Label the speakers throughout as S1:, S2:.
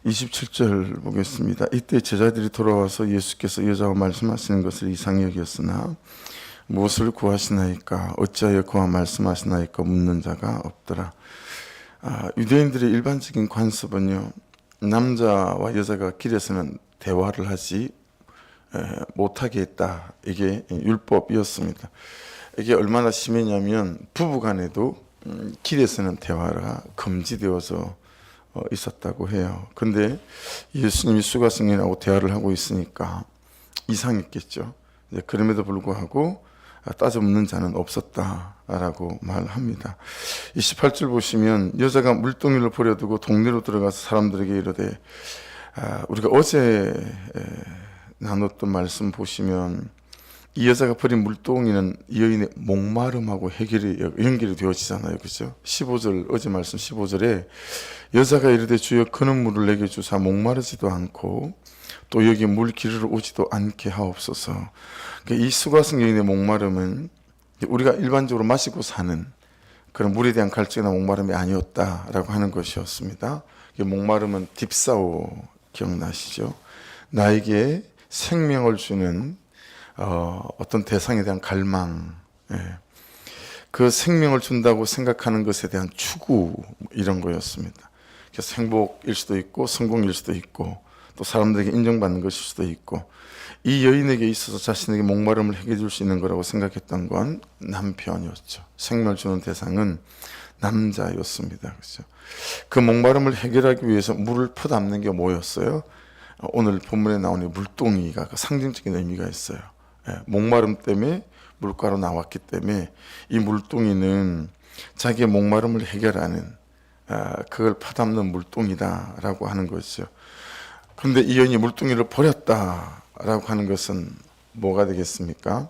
S1: 27절 보겠습니다. 이때 제자들이 돌아와서 예수께서 여자와 말씀하시는 것을 이상히 여겼으나 무엇을 구하시나이까 어찌하여 그와 말씀하시나이까 묻는 자가 없더라. 유대인들의 일반적인 관습은요, 남자와 여자가 길에서는 대화를 하지 못하게 했다. 이게 율법이었습니다. 이게 얼마나 심했냐면 부부간에도 길에서는 대화가 금지되어서 있었다고 해요. 근데 예수님이 수가성인하고 대화를 하고 있으니까 이상했겠죠. 그럼에도 불구하고 따져 묻는 자는 없었다라고 말합니다. 28절 보시면 여자가 물동이를 버려두고 동네로 들어가서 사람들에게 이르되, 우리가 어제 나눴던 말씀 보시면 이 여자가 버린 물동이는 이 여인의 목마름하고 연결이 되어지잖아요. 그죠? 15절, 어제 말씀 15절에 여자가 이르되 주여 그는 물을 내게 주사 목마르지도 않고 또 여기 물 기르러 오지도 않게 하옵소서. 이 수가성 여인의 목마름은 우리가 일반적으로 마시고 사는 그런 물에 대한 갈증이나 목마름이 아니었다라고 하는 것이었습니다. 목마름은 딥사오 기억나시죠? 나에게 생명을 주는 어떤 대상에 대한 갈망, 그 생명을 준다고 생각하는 것에 대한 추구, 이런 거였습니다. 그래서 행복일 수도 있고 성공일 수도 있고 또 사람들에게 인정받는 것일 수도 있고, 이 여인에게 있어서 자신에게 목마름을 해결해 줄 수 있는 거라고 생각했던 건 남편이었죠. 생명을 주는 대상은 남자였습니다. 그렇죠? 그 목마름을 해결하기 위해서 물을 퍼담는 게 뭐였어요? 오늘 본문에 나오는 물동이가 상징적인 의미가 있어요. 목마름 때문에 물가로 나왔기 때문에 이 물동이는 자기의 목마름을 해결하는, 그걸 퍼담는 물동이다라고 하는 것이죠. 그런데 이 여인이 물동이를 버렸다라고 하는 것은 뭐가 되겠습니까?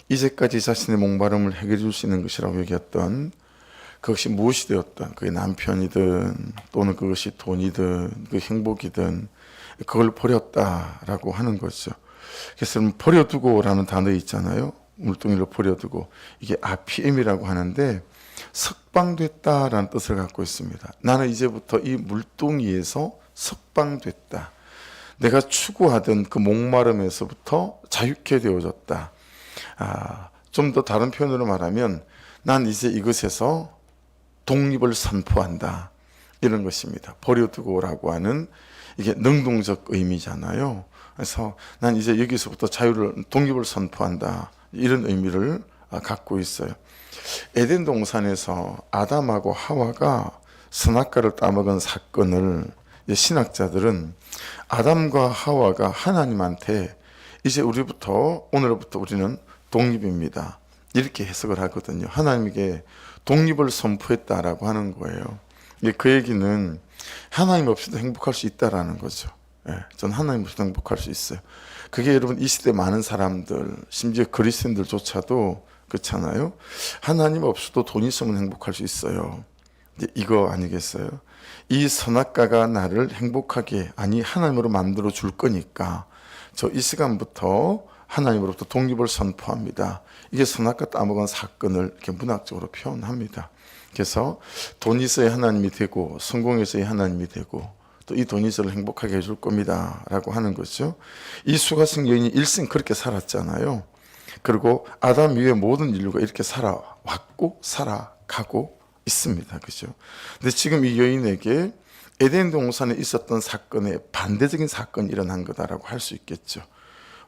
S1: 이제까지 자신의 목마름을 해결해 줄 수 있는 것이라고 여겼던 그것이 무엇이 되었던, 그게 남편이든 또는 그것이 돈이든 그 행복이든 그걸 버렸다라고 하는 거죠. 그래서 버려두고라는 단어 있잖아요. 물동이를 버려두고, 이게 아피엠이라고 하는데 석방됐다라는 뜻을 갖고 있습니다. 나는 이제부터 이 물동이에서 석방됐다. 내가 추구하던 그 목마름에서부터 자유케 되어졌다. 좀 더 다른 표현으로 말하면 난 이제 이것에서 독립을 선포한다, 이런 것입니다. 버려두고라고 하는 이게 능동적 의미잖아요. 그래서 난 이제 여기서부터 독립을 선포한다, 이런 의미를 갖고 있어요. 에덴 동산에서 아담하고 하와가 선악과를 따먹은 사건을 신학자들은 아담과 하와가 하나님한테 이제 오늘부터 우리는 독립입니다, 이렇게 해석을 하거든요. 하나님에게 독립을 선포했다라고 하는 거예요. 그 얘기는 하나님 없이도 행복할 수 있다라는 거죠. 전 하나님 없이도 행복할 수 있어요. 그게 여러분 이 시대 많은 사람들, 심지어 그리스도인들조차도 그렇잖아요. 하나님 없이도 돈 있으면 행복할 수 있어요. 이거 아니겠어요? 이 선악과가 나를 행복하게, 아니 하나님으로 만들어 줄 거니까 저 이 시간부터 하나님으로부터 독립을 선포합니다. 이게 선악과 따먹은 사건을 이렇게 문학적으로 표현합니다. 그래서 돈이 있어야 하나님이 되고 성공해서야 하나님이 되고 또 이 돈이 있어야 행복하게 해줄 겁니다 라고 하는 거죠. 이 수가성 여인이 일생 그렇게 살았잖아요. 그리고 아담 이후의 모든 인류가 이렇게 살아왔고 살아가고 있습니다. 그죠? 근데 지금 이 여인에게 에덴 동산에 있었던 사건에 반대적인 사건이 일어난 거다라고 할 수 있겠죠.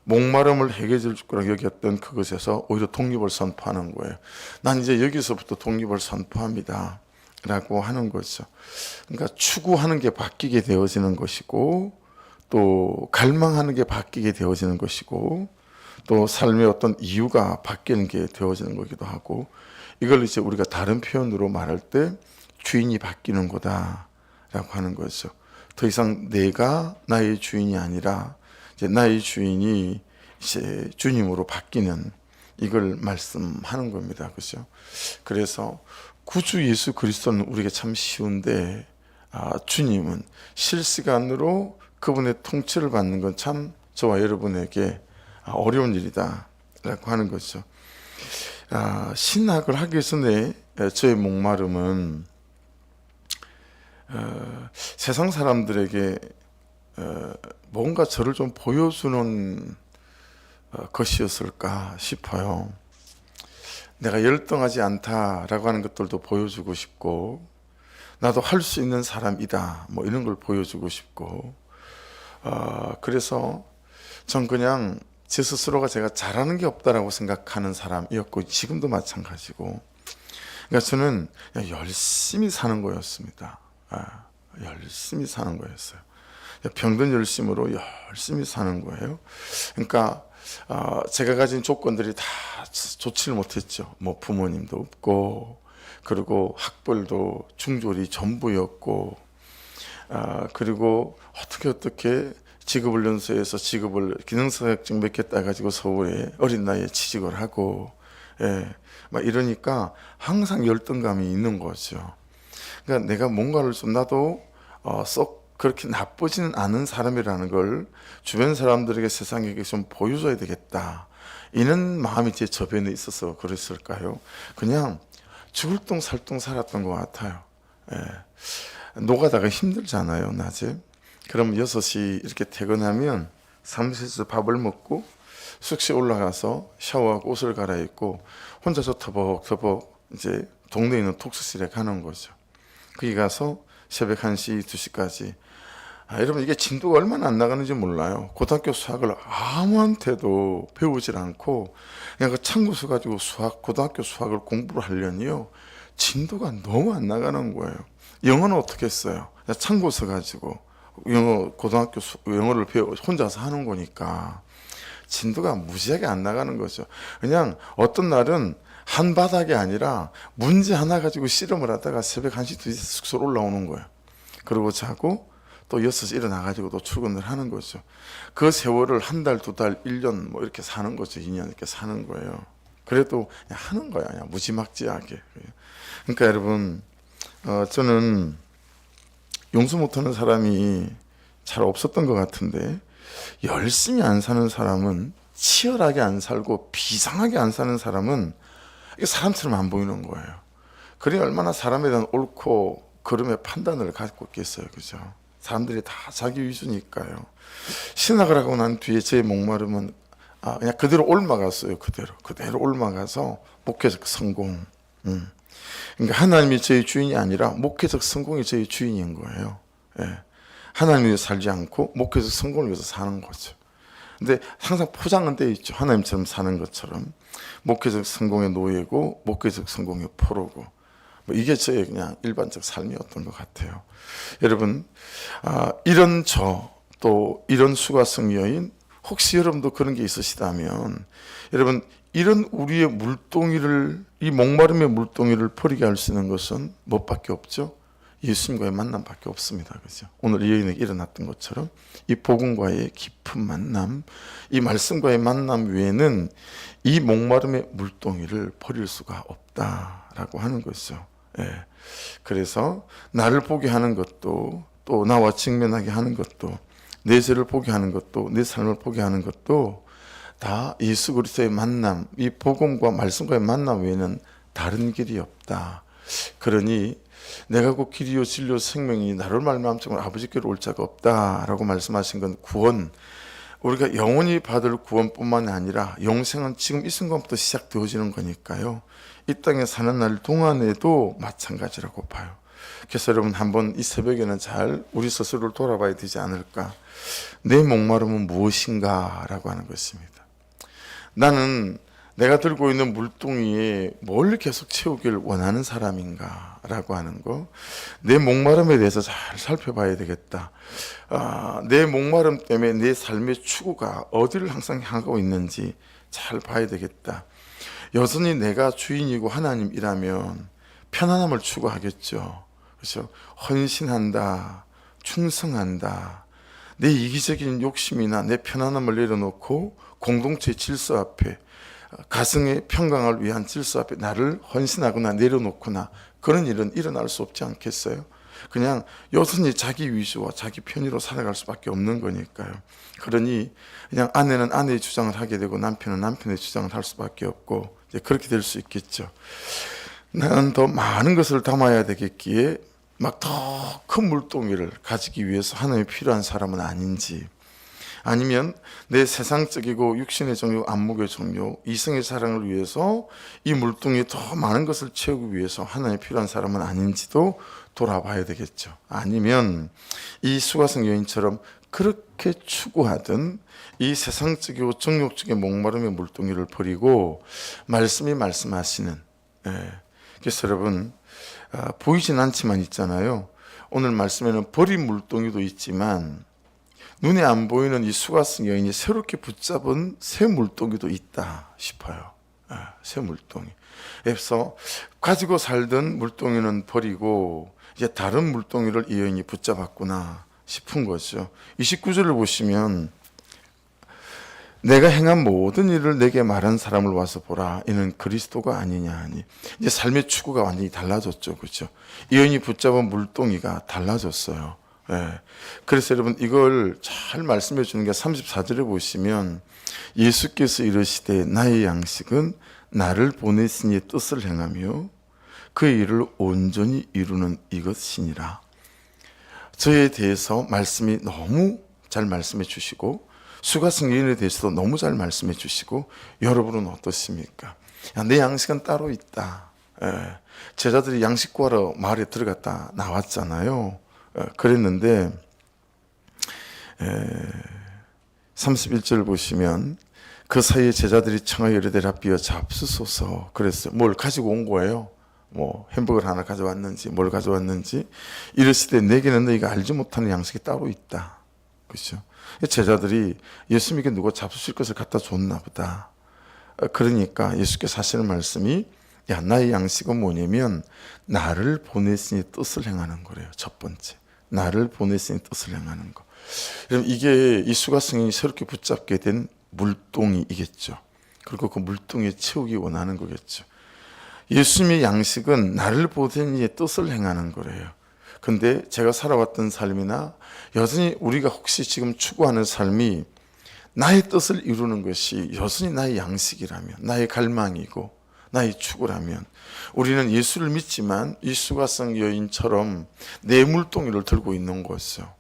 S1: 목마름을 해결해 줄 거라고 여겼던 그것에서 오히려 독립을 선포하는 거예요. 난 이제 여기서부터 독립을 선포합니다 라고 하는 거죠. 그러니까 추구하는 게 바뀌게 되어지는 것이고, 또 갈망하는 게 바뀌게 되어지는 것이고, 또 삶의 어떤 이유가 바뀌는 게 되어지는 거기도 하고, 이걸 이제 우리가 다른 표현으로 말할 때 주인이 바뀌는 거다라고 하는 거죠. 더 이상 내가 나의 주인이 아니라 이제 나의 주인이 이제 주님으로 바뀌는, 이걸 말씀하는 겁니다. 그죠? 그래서 구주 예수 그리스도는 우리에게 참 쉬운데, 주님은 실시간으로 그분의 통치를 받는 건 참 저와 여러분에게 어려운 일이다 라고 하는 거죠. 신학을 하기 전에 저의 목마름은 세상 사람들에게 뭔가 저를 좀 보여주는 것이었을까 싶어요. 내가 열등하지 않다라고 하는 것들도 보여주고 싶고, 나도 할 수 있는 사람이다 뭐 이런 걸 보여주고 싶고, 그래서 전 그냥 제 스스로가 제가 잘하는 게 없다라고 생각하는 사람이었고, 지금도 마찬가지고, 그러니까 저는 그냥 열심히 사는 거였습니다. 열심히 사는 거였어요. 병든 열심으로 열심히 사는 거예요. 그러니까 제가 가진 조건들이 다 좋지를 못했죠. 뭐 부모님도 없고, 그리고 학벌도 중졸이 전부였고, 그리고 어떻게 직업훈련소에서 직업을 기능자격증 몇 개 따가지고 서울에 어린 나이에 취직을 하고, 막 이러니까 항상 열등감이 있는 거죠. 그러니까 내가 뭔가를 좀 나도 썩 그렇게 나쁘지는 않은 사람이라는 걸 주변 사람들에게, 세상에게 좀 보여줘야 되겠다, 이런 마음이 제 저변에 있어서 그랬을까요? 그냥 죽을 똥 살 똥 살았던 것 같아요. 노가다가 힘들잖아요, 낮에. 그럼 6시 이렇게 퇴근하면 사무실에서 밥을 먹고 숙소에 올라가서 샤워하고 옷을 갈아입고 혼자서 터벅터벅 이제 동네에 있는 독서실에 가는 거죠. 거기 가서 새벽 1시, 2시까지. 여러분, 이게 진도가 얼마나 안 나가는지 몰라요. 고등학교 수학을 아무한테도 배우질 않고 그냥 그 참고서 가지고 고등학교 수학을 공부를 하려니요, 진도가 너무 안 나가는 거예요. 영어는 어떻게 했어요? 참고서 가지고 고등학교 영어를 혼자서 하는 거니까 진도가 무지하게 안 나가는 거죠. 그냥 어떤 날은 한 바닥이 아니라 문제 하나 가지고 씨름을 하다가 새벽 1시, 2시 숙소로 올라오는 거예요. 그러고 자고 또 6시 일어나가지고 또 출근을 하는 거죠. 그 세월을 한 달, 2달, 1년 뭐 이렇게 사는 거죠. 2년 이렇게 사는 거예요. 그래도 그냥 하는 거야, 그냥 무지막지하게. 그러니까 여러분, 저는 용서 못하는 사람이 잘 없었던 것 같은데, 열심히 안 사는 사람은, 치열하게 안 살고 비상하게 안 사는 사람은 이게 사람처럼 안 보이는 거예요. 그래 얼마나 사람에 대한 옳고 그름의 판단을 갖고 있겠어요, 그죠? 사람들이 다 자기 위주니까요. 신학을 하고 난 뒤에 제 목마름은 그냥 그대로 옮아갔어요. 그대로 옮아가서 목회적 성공. 그러니까 하나님이 저희 주인이 아니라 목회적 성공이 저희 주인인 거예요. 하나님 위해서 살지 않고 목회적 성공을 위해서 사는 거죠. 근데 항상 포장은 돼 있죠. 하나님처럼 사는 것처럼. 목회적 성공의 노예고 목회적 성공의 포로고, 뭐 이게 저의 그냥 일반적 삶이었던 것 같아요. 여러분, 이런 또 이런 수가성 여인, 혹시 여러분도 그런 게 있으시다면, 여러분, 이런 우리의 물동이를, 이 목마름의 물동이를 버리게 할 수 있는 것은 무엇밖에 없죠? 예수님과의 만남밖에 없습니다. 그죠? 오늘 이 여인에게 일어났던 것처럼 이 복음과의 깊은 만남, 이 말씀과의 만남 외에는 이 목마름의 물동이를 버릴 수가 없다라고 하는 것이죠. 그래서 나를 보게 하는 것도, 또 나와 직면하게 하는 것도, 내 죄를 보게 하는 것도, 내 삶을 보게 하는 것도 다 예수 그리스도의 만남, 이 복음과 말씀과의 만남 외에는 다른 길이 없다. 그러니 내가 곧 길이요 진리요 생명이 나를 말미암아 아버지께로 올 자가 없다라고 말씀하신 건 구원, 우리가 영원히 받을 구원뿐만 아니라 영생은 지금 이 순간부터 시작되어지는 거니까요. 이 땅에 사는 날 동안에도 마찬가지라고 봐요. 그래서 여러분, 한번 이 새벽에는 잘 우리 스스로를 돌아봐야 되지 않을까. 내 목마름은 무엇인가 라고 하는 것입니다. 나는 내가 들고 있는 물동이에 뭘 계속 채우길 원하는 사람인가 라고 하는 거, 내 목마름에 대해서 잘 살펴봐야 되겠다. 내 목마름 때문에 내 삶의 추구가 어디를 항상 향하고 있는지 잘 봐야 되겠다. 여전히 내가 주인이고 하나님이라면 편안함을 추구하겠죠. 그렇죠? 헌신한다, 충성한다. 내 이기적인 욕심이나 내 편안함을 내려놓고 공동체 질서 앞에, 가정의 평강을 위한 질서 앞에 나를 헌신하거나 내려놓거나 그런 일은 일어날 수 없지 않겠어요? 그냥 여전히 자기 위주와 자기 편의로 살아갈 수밖에 없는 거니까요. 그러니 그냥 아내는 아내의 주장을 하게 되고 남편은 남편의 주장을 할 수밖에 없고, 이제 그렇게 될 수 있겠죠. 나는 더 많은 것을 담아야 되겠기에 막 더 큰 물동이를 가지기 위해서 하나님이 필요한 사람은 아닌지, 아니면 내 세상적이고 육신의 정욕, 안목의 정욕, 이성의 사랑을 위해서 이 물동이에 더 많은 것을 채우기 위해서 하나님이 필요한 사람은 아닌지도 돌아봐야 되겠죠. 아니면 이 수가성 여인처럼 그렇게 추구하던 이 세상적이고 정욕적인 목마름의 물동이를 버리고 말씀이 말씀하시는, 그래서 여러분, 보이진 않지만 있잖아요. 오늘 말씀에는 버린 물동이도 있지만 눈에 안 보이는 이 수가성 여인이 새롭게 붙잡은 새 물동이도 있다 싶어요. 새 물동이. 그래서 가지고 살던 물동이는 버리고 이제 다른 물동이를 이 여인이 붙잡았구나 싶은 거죠. 29절을 보시면 내가 행한 모든 일을 내게 말한 사람을 와서 보라. 이는 그리스도가 아니냐 하니. 이제 삶의 추구가 완전히 달라졌죠. 그렇죠? 이 여인이 붙잡은 물동이가 달라졌어요. 그래서 여러분 이걸 잘 말씀해 주는 게 34절에 보시면 예수께서 이르시되 나의 양식은 나를 보내시니 뜻을 행하며 그의 일을 온전히 이루는 이것이니라. 저에 대해서 말씀이 너무 잘 말씀해 주시고 수가성 여인에 대해서도 너무 잘 말씀해 주시고 여러분은 어떠십니까? 내 양식은 따로 있다. 제자들이 양식 구하러 마을에 들어갔다 나왔잖아요. 그랬는데 31절 보시면 그 사이에 제자들이 청하여 이르되 랍비여 잡수소서 그랬어요. 뭘 가지고 온 거예요? 뭐 햄버거를 하나 가져왔는지 뭘 가져왔는지. 이르시되 내게는 너희가 알지 못하는 양식이 따로 있다. 그렇죠? 제자들이 예수님에게 누가 잡수실 것을 갖다 줬나 보다. 그러니까 예수께서 하시는 말씀이 나의 양식은 뭐냐면 나를 보내시니 뜻을 행하는 거래요. 첫 번째, 나를 보내시니 뜻을 행하는 거. 그럼 이게 이 수가성이 새롭게 붙잡게 된 물동이겠죠. 그리고 그 물동에 채우기 원하는 거겠죠. 예수님의 양식은 나를 보내시니 뜻을 행하는 거래요. 근데 제가 살아왔던 삶이나 여전히 우리가 혹시 지금 추구하는 삶이 나의 뜻을 이루는 것이 여전히 나의 양식이라면, 나의 갈망이고 나의 추구라면 우리는 예수를 믿지만 이 수가성 여인처럼 내 물동이를 들고 있는 거죠.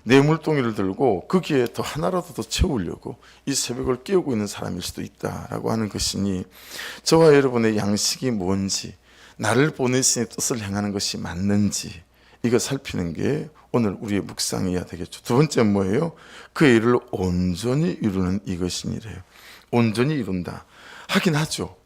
S1: 내 물동이를 들고 거기에 더 하나라도 더 채우려고 이 새벽을 깨우고 있는 사람일 수도 있다라고 하는 것이니 저와 여러분의 양식이 뭔지, 나를 보내시니 뜻을 행하는 것이 맞는지 이거 살피는 게 오늘 우리의 묵상이어야 되겠죠. 두 번째 뭐예요? 그 일을 온전히 이루는 이것이니래요. 온전히 이룬다. 하긴 하죠.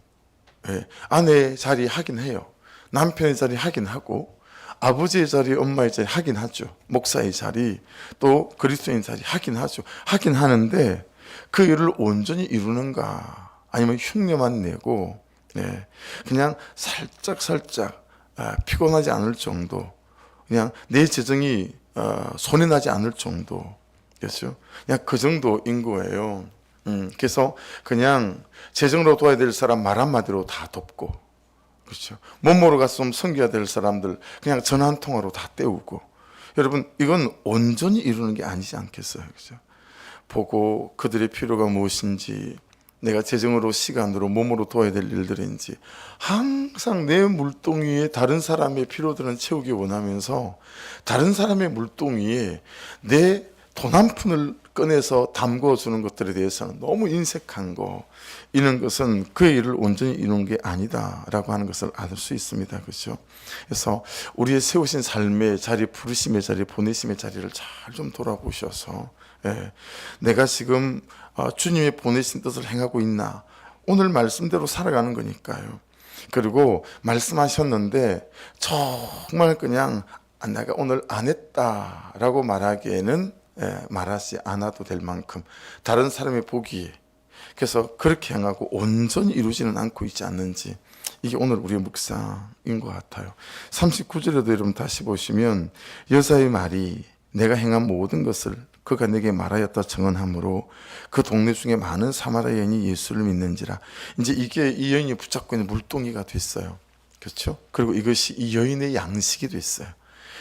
S1: 아내의 자리 하긴 해요. 남편의 자리 하긴 하고 아버지의 자리, 엄마의 자리 하긴 하죠. 목사의 자리, 또 그리스도인 자리 하긴 하죠. 하긴 하는데 그 일을 온전히 이루는가? 아니면 흉내만 내고 그냥 살짝 피곤하지 않을 정도, 그냥 내 재정이 손해 나지 않을 정도, 그렇죠? 그냥 그 정도인 거예요. 그래서 그냥 재정으로 도와야 될 사람 말 한마디로 다 돕고, 그렇죠? 몸으로 가서 좀 섬겨야 될 사람들 그냥 전화 한 통화로 다 때우고. 여러분 이건 온전히 이루는 게 아니지 않겠어요, 그렇죠? 보고 그들의 필요가 무엇인지, 내가 재정으로, 시간으로, 몸으로 도와야 될 일들인지 항상 내 물동이에 다른 사람의 필요들은 채우기 원하면서 다른 사람의 물동이에 내 돈 한 푼을 꺼내서 담궈주는 것들에 대해서는 너무 인색한 거, 이런 것은 그의 일을 온전히 이루는 게 아니다라고 하는 것을 알 수 있습니다. 그렇죠? 그래서 우리의 세우신 삶의 자리, 부르심의 자리, 보내심의 자리를 잘 좀 돌아보셔서 내가 지금 주님의 보내신 뜻을 행하고 있나, 오늘 말씀대로 살아가는 거니까요. 그리고 말씀하셨는데 정말 그냥 내가 오늘 안 했다라고 말하기에는 말하지 않아도 될 만큼 다른 사람의 보기에, 그래서 그렇게 행하고 온전히 이루지는 않고 있지 않는지, 이게 오늘 우리의 묵상인 것 같아요. 39절에도 여러분 다시 보시면 여자의 말이 내가 행한 모든 것을 그가 내게 말하였다 증언하므로 그 동네 중에 많은 사마리아 여인이 예수를 믿는지라. 이제 이게 이 여인이 붙잡고 있는 물동이가 됐어요. 그렇죠? 그리고 이것이 이 여인의 양식이 됐어요.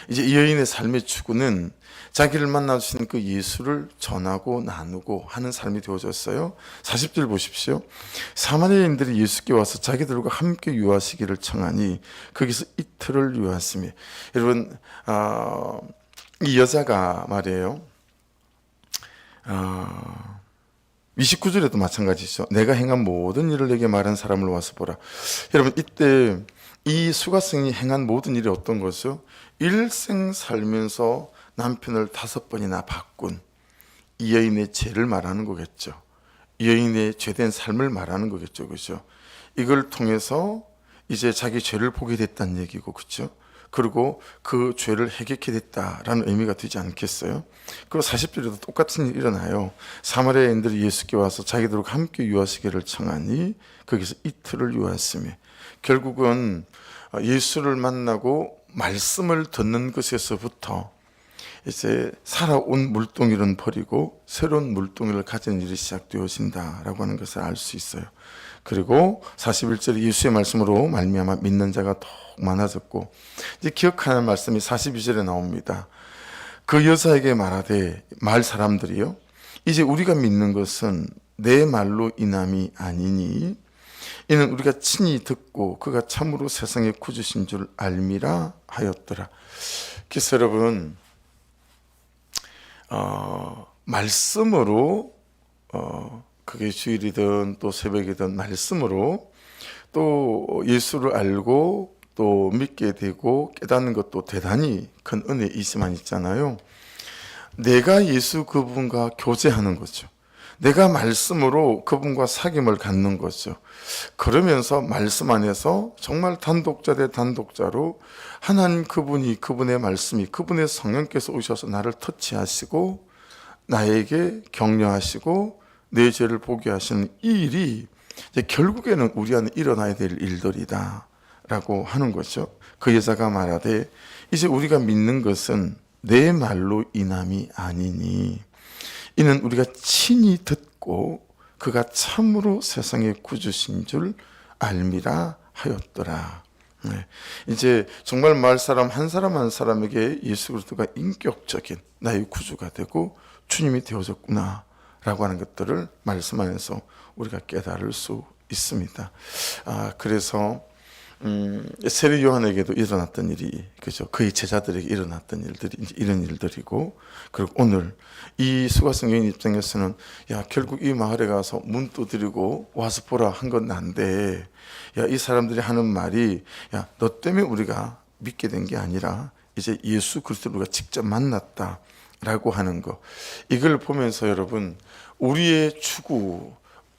S1: 이제 이 여인의 삶의 추구는 자기를 만나주신 그 예수를 전하고 나누고 하는 삶이 되어졌어요. 40절 보십시오. 사마리아인들이 예수께 와서 자기들과 함께 유하시기를 청하니 거기서 이틀을 유하시며. 여러분, 이 여자가 말이에요. 29절에도 마찬가지죠. 내가 행한 모든 일을 내게 말한 사람을 와서 보라. 여러분, 이때 이 수가성이 행한 모든 일이 어떤 거죠? 일생 살면서 남편을 5번이나 바꾼 이 여인의 죄를 말하는 거겠죠. 이 여인의 죄된 삶을 말하는 거겠죠. 그죠? 이걸 통해서 이제 자기 죄를 보게 됐다는 얘기고, 그죠? 그리고 그 죄를 해결케 됐다라는 의미가 되지 않겠어요? 그리고 40절에도 똑같은 일이 일어나요. 사마리아인들이 예수께 와서 자기들과 함께 유하시기를 청하니 거기서 이틀을 유하시며. 결국은 예수를 만나고 말씀을 듣는 것에서부터 이제 살아온 물동이를 버리고 새로운 물동이를 가진 일이 시작되어진다라고 하는 것을 알 수 있어요. 그리고 41절에 예수의 말씀으로 말미암아 믿는 자가 더욱 많아졌고, 이제 기억하는 말씀이 42절에 나옵니다. 그 여자에게 말하되, 말 사람들이요, 이제 우리가 믿는 것은 내 말로 인함이 아니니 이는 우리가 친히 듣고 그가 참으로 세상의 구주신 줄 알미라 하였더라. 그래서 여러분, 말씀으로 그게 주일이든 또 새벽이든 말씀으로 또 예수를 알고 또 믿게 되고 깨닫는 것도 대단히 큰 은혜이지만 있잖아요. 내가 예수 그분과 교제하는 거죠. 내가 말씀으로 그분과 사귐을 갖는 거죠. 그러면서 말씀 안에서 정말 단독자 대 단독자로 하나님 그분이, 그분의 말씀이, 그분의 성령께서 오셔서 나를 터치하시고 나에게 격려하시고 내 죄를 보게 하시는 이 일이 이제 결국에는 우리 안에 일어나야 될 일들이다 라고 하는 거죠. 그 여자가 말하되, 이제 우리가 믿는 것은 내 말로 인함이 아니니 이는 우리가 친히 듣고 그가 참으로 세상의 구주신 줄 알미라 하였더라. 네. 이제 정말 말 사람 한 사람 한 사람에게 예수 그리스도가 인격적인 나의 구주가 되고 주님이 되어졌구나 라고 하는 것들을 말씀 안에서 우리가 깨달을 수 있습니다. 그래서 세례 요한에게도 일어났던 일이, 그죠? 그의 제자들에게 일어났던 일들이 이제 이런 일들이고, 그리고 오늘 이 수가성 여인 입장에서는 야, 결국 이 마을에 가서 문 두드리고 와서 보라 한 건 난데, 야, 이 사람들이 하는 말이, 야, 너 때문에 우리가 믿게 된 게 아니라 이제 예수 그리스도를 우리가 직접 만났다라고 하는 거, 이걸 보면서 여러분, 우리의 추구,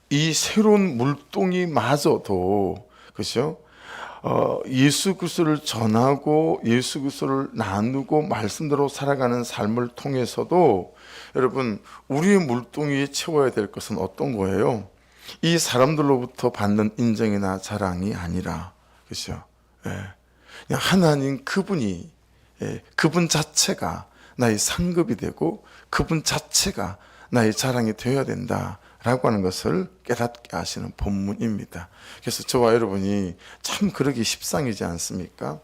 S1: 이 새로운 물동이마저도, 그죠? 예수 그리스도를 전하고 예수 그리스도를 나누고 말씀대로 살아가는 삶을 통해서도 여러분, 우리의 물동이에 채워야 될 것은 어떤 거예요? 이 사람들로부터 받는 인정이나 자랑이 아니라, 그렇죠? 그냥 하나님 그분이, 그분 자체가 나의 상급이 되고 그분 자체가 나의 자랑이 되어야 된다 라고 하는 것을 깨닫게 하시는 본문입니다. 그래서 저와 여러분이 참 그러기 십상이지 않습니까?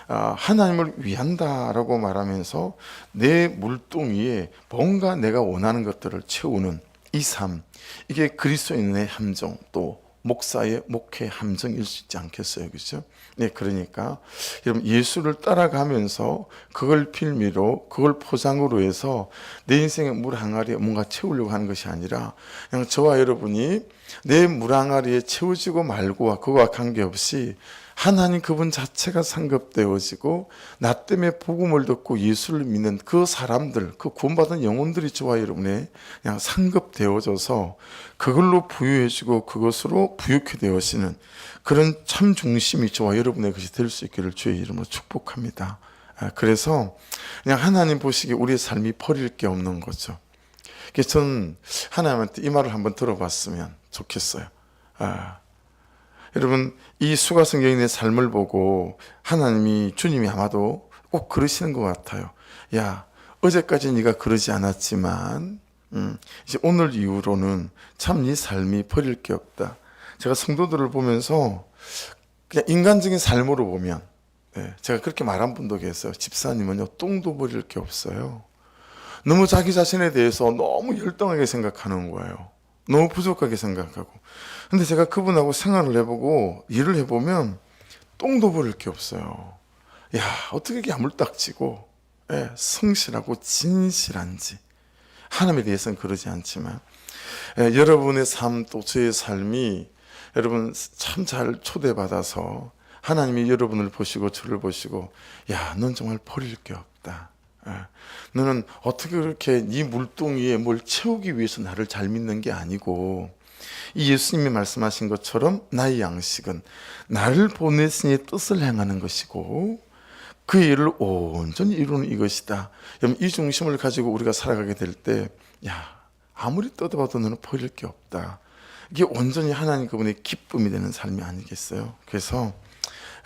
S1: 하나님을 위한다라고 말하면서 내 물동이에 뭔가 내가 원하는 것들을 채우는 이 삶, 이게 그리스도인의 함정, 또 목사의 목회 함정일 수 있지 않겠어요, 그렇죠? 네, 그러니까 여러분, 예수를 따라가면서 그걸 빌미로, 그걸 포장으로 해서 내 인생의 물 항아리에 뭔가 채우려고 하는 것이 아니라 그냥 저와 여러분이 내 물 항아리에 채워지고 말고와 그거와 관계없이 하나님 그분 자체가 상급되어지고 나 때문에 복음을 듣고 예수를 믿는 그 사람들, 그 구원받은 영혼들이 저와 여러분의 그냥 상급되어져서 그걸로 부유해지고 그것으로 부유케 되어지는 그런 참 중심이 저와 여러분의 것이 될 수 있기를 주의 이름으로 축복합니다. 그래서 그냥 하나님 보시기에 우리의 삶이 버릴 게 없는 거죠. 그래서 저는 하나님한테 이 말을 한번 들어봤으면 좋겠어요. 여러분, 이 수가성 여인의 삶을 보고 하나님이, 주님이 아마도 꼭 그러시는 것 같아요. 야, 어제까지 네가 그러지 않았지만 이제 오늘 이후로는 참 네 삶이 버릴 게 없다. 제가 성도들을 보면서 그냥 인간적인 삶으로 보면 네, 제가 그렇게 말한 분도 계세요. 집사님은요, 똥도 버릴 게 없어요. 너무 자기 자신에 대해서 너무 열등하게 생각하는 거예요. 너무 부족하게 생각하고. 근데 제가 그분하고 생활을 해보고 일을 해보면 똥도 버릴 게 없어요. 야, 어떻게 야물딱지고 성실하고 진실한지. 하나님에 대해서는 그러지 않지만 여러분의 삶 또 저의 삶이 여러분 참 잘 초대받아서 하나님이 여러분을 보시고 저를 보시고 야, 넌 정말 버릴 게 없다. 너는 어떻게 그렇게 네 물동이에 뭘 채우기 위해서 나를 잘 믿는 게 아니고 이 예수님이 말씀하신 것처럼 나의 양식은 나를 보내시니 뜻을 행하는 것이고 그 일을 온전히 이루는 이것이다. 여러분 이 중심을 가지고 우리가 살아가게 될 때 야, 아무리 떠들어도 너는 버릴 게 없다. 이게 온전히 하나님 그분의 기쁨이 되는 삶이 아니겠어요? 그래서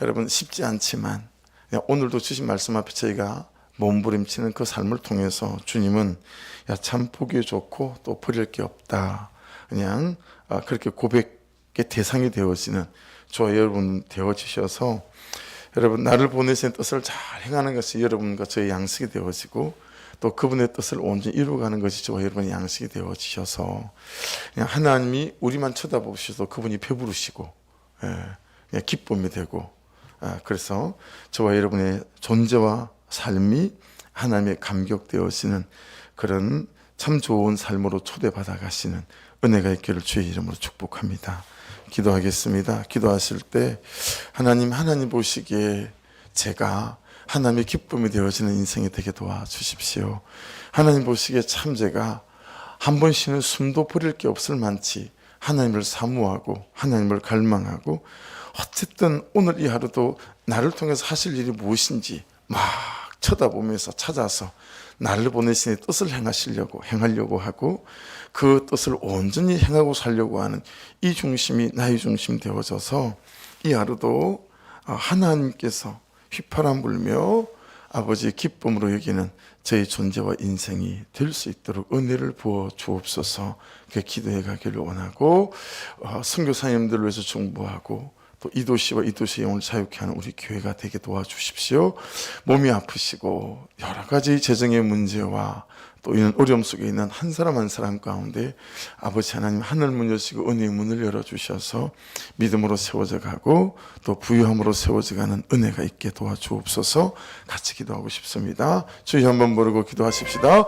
S1: 여러분 쉽지 않지만 오늘도 주신 말씀 앞에 저희가 몸부림치는 그 삶을 통해서 주님은 야, 참 보기 좋고 또 버릴 게 없다. 그냥 그렇게 고백의 대상이 되어지는 저와 여러분 되어지셔서 여러분 나를 보내신 뜻을 잘 행하는 것이 여러분과 저의 양식이 되어지고 또 그분의 뜻을 온전히 이루어가는 것이 저와 여러분의 양식이 되어지셔서 그냥 하나님이 우리만 쳐다보셔도 그분이 배부르시고 그냥 기쁨이 되고 그래서 저와 여러분의 존재와 삶이 하나님의 감격되어지는 그런 참 좋은 삶으로 초대받아 가시는 은혜가 있기를 주의 이름으로 축복합니다. 기도하겠습니다. 기도하실 때 하나님 보시기에 제가 하나님의 기쁨이 되어지는 인생이 되게 도와주십시오. 하나님 보시기에 참 제가 한 번 쉬는 숨도 버릴 게 없을 만치 하나님을 사모하고 하나님을 갈망하고 어쨌든 오늘 이 하루도 나를 통해서 하실 일이 무엇인지 막 쳐다보면서 찾아서 나를 보내시니 뜻을 행하려고 하고 그 뜻을 온전히 행하고 살려고 하는 이 중심이 나의 중심 되어져서 이 하루도 하나님께서 휘파람 불며 아버지의 기쁨으로 여기는 저희 존재와 인생이 될 수 있도록 은혜를 부어 주옵소서. 그 기도해 가기를 원하고 선교사님들을 위해서 중보하고 또 이 도시와 이 도시의 영혼을 자유케 하는 우리 교회가 되게 도와주십시오. 몸이 아프시고 여러 가지 재정의 문제와 또 이런 어려움 속에 있는 한 사람 한 사람 가운데 아버지 하나님 하늘 문 여시고 은혜의 문을 열어주셔서 믿음으로 세워져 가고 또 부유함으로 세워져 가는 은혜가 있게 도와주옵소서. 같이 기도하고 싶습니다. 주여 한번 부르고 기도하십시다.